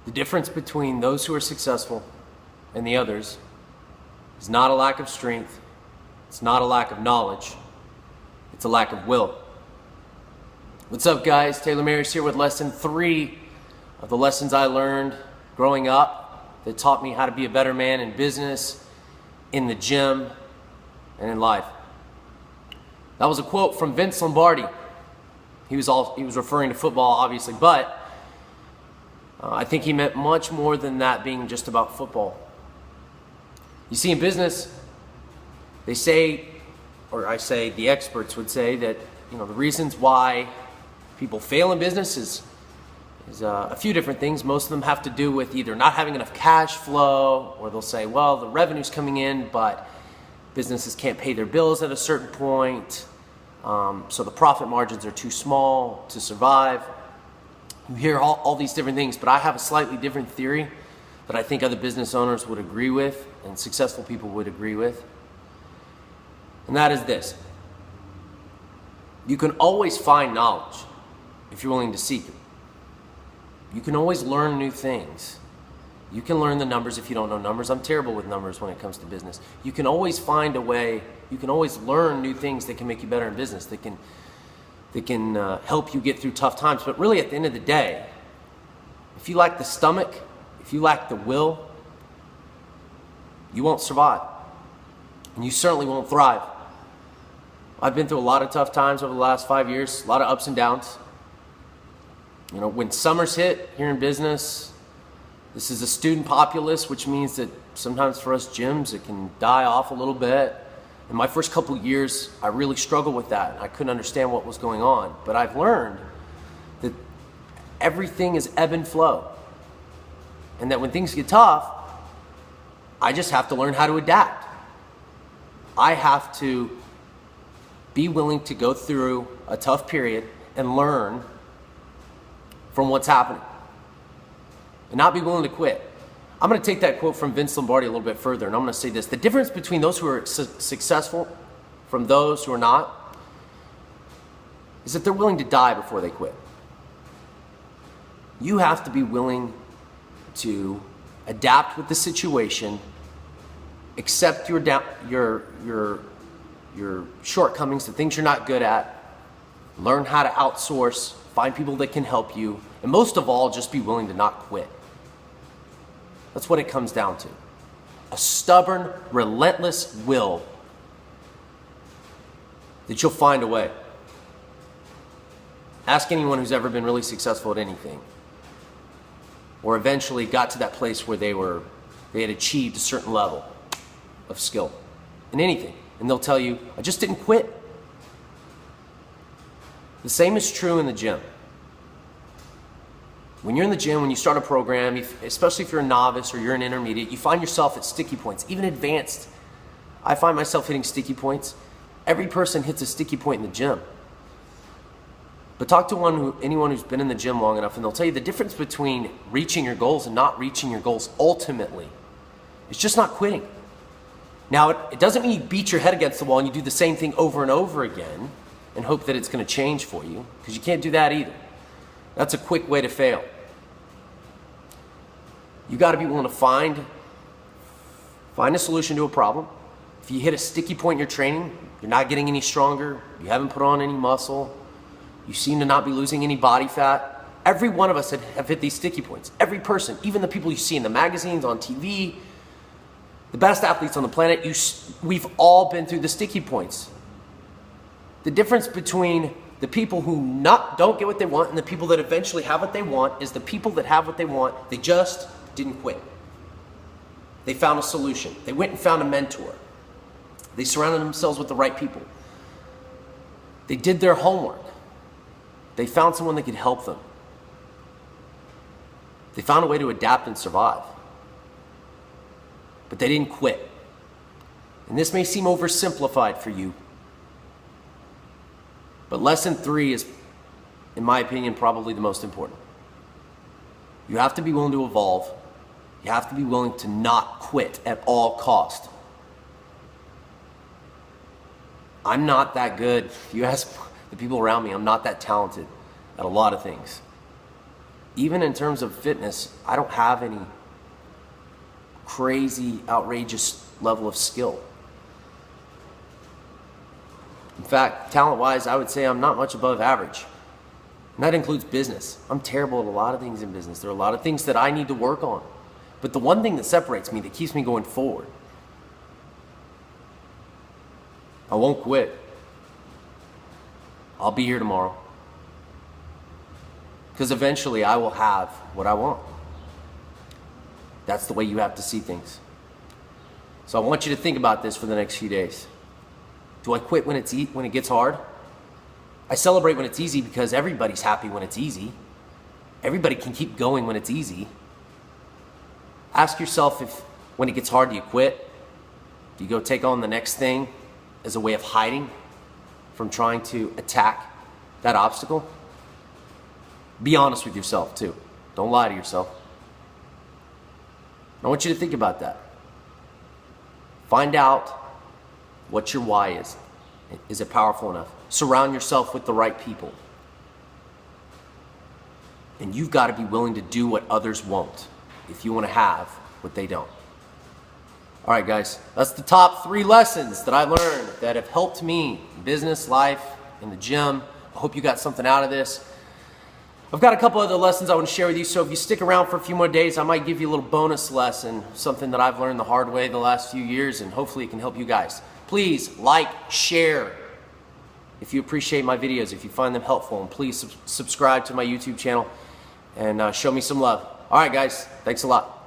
The difference between those who are successful and the others is not a lack of strength, it's not a lack of knowledge, it's a lack of will. What's up, guys? Taylor Maris here with lesson 3 of the lessons I learned growing up that taught me how to be a better man in business, in the gym, and in life. That was a quote from Vince Lombardi. He was referring to football, obviously, but I think he meant much more than that being just about football. You see, in business, they say, or I say, the experts would say that the reasons why people fail in business is a few different things. Most of them have to do with either not having enough cash flow, or they'll say, well, the revenue's coming in, but businesses can't pay their bills at a certain point, so the profit margins are too small to survive. You hear all these different things, but I have a slightly different theory that I think other business owners would agree with and successful people would agree with. And that is this: you can always find knowledge if you're willing to seek it. You can always learn new things. You can learn the numbers if you don't know numbers. I'm terrible with numbers when it comes to business. You can always find a way, you can always learn new things that can make you better in business, that can help you get through tough times. But really, at the end of the day, if you lack the stomach, if you lack the will, you won't survive. And you certainly won't thrive. I've been through a lot of tough times over the last 5 years, a lot of ups and downs. When summers hit here in business, this is a student populace, which means that sometimes for us gyms, it can die off a little bit. In my first couple of years, I really struggled with that. I couldn't understand what was going on. But I've learned that everything is ebb and flow. And that when things get tough, I just have to learn how to adapt. I have to be willing to go through a tough period and learn from what's happening. And not be willing to quit. I'm going to take that quote from Vince Lombardi a little bit further, and I'm going to say this: the difference between those who are successful from those who are not is that they're willing to die before they quit. You have to be willing to adapt with the situation, accept your shortcomings, the things you're not good at, learn how to outsource, find people that can help you, and most of all, just be willing to not quit. That's what it comes down to. A stubborn, relentless will that you'll find a way. Ask anyone who's ever been really successful at anything, or eventually got to that place where they had achieved a certain level of skill in anything, and they'll tell you, I just didn't quit. The same is true in the gym. When you're in the gym, when you start a program, especially if you're a novice or you're an intermediate, you find yourself at sticky points, even advanced. I find myself hitting sticky points. Every person hits a sticky point in the gym. But talk to anyone who's been in the gym long enough, and they'll tell you the difference between reaching your goals and not reaching your goals ultimately is just not quitting. Now, it doesn't mean you beat your head against the wall and you do the same thing over and over again and hope that it's going to change for you, because you can't do that either. That's a quick way to fail. You got to be willing to find a solution to a problem. If you hit a sticky point in your training, you're not getting any stronger, you haven't put on any muscle, you seem to not be losing any body fat. Every one of us have hit these sticky points. Every person, even the people you see in the magazines, on TV, the best athletes on the planet, we've all been through the sticky points. The difference between the people who don't get what they want and the people that eventually have what they want is the people that have what they want, they just didn't quit. They found a solution. They went and found a mentor. They surrounded themselves with the right people. They did their homework. They found someone that could help them. They found a way to adapt and survive. But they didn't quit. And this may seem oversimplified for you, but lesson 3 is, in my opinion, probably the most important. You have to be willing to evolve. You have to be willing to not quit at all cost. I'm not that good. If you ask the people around me, I'm not that talented at a lot of things. even in terms of fitness, I don't have any crazy, outrageous level of skill. In fact, talent-wise, I would say I'm not much above average. And that includes business. I'm terrible at a lot of things in business. There are a lot of things that I need to work on. But the one thing that separates me, that keeps me going forward, I won't quit. I'll be here tomorrow. Because eventually I will have what I want. That's the way you have to see things. So I want you to think about this for the next few days. Do I quit when it gets hard? I celebrate when it's easy because everybody's happy when it's easy. Everybody can keep going when it's easy. Ask yourself, if when it gets hard, do you quit? Do you go take on the next thing as a way of hiding from trying to attack that obstacle? Be honest with yourself too. Don't lie to yourself. I want you to think about that. Find out what your why is. Is it powerful enough? Surround yourself with the right people. And you've got to be willing to do what others won't if you want to have what they don't. All right, guys, that's the top 3 lessons that I learned that have helped me in business, life, in the gym. I hope you got something out of this. I've got a couple other lessons I want to share with you, so if you stick around for a few more days, I might give you a little bonus lesson, something that I've learned the hard way the last few years, and hopefully it can help you guys. Please like, share if you appreciate my videos, if you find them helpful, and please subscribe to my YouTube channel and show me some love. All right, guys, thanks a lot.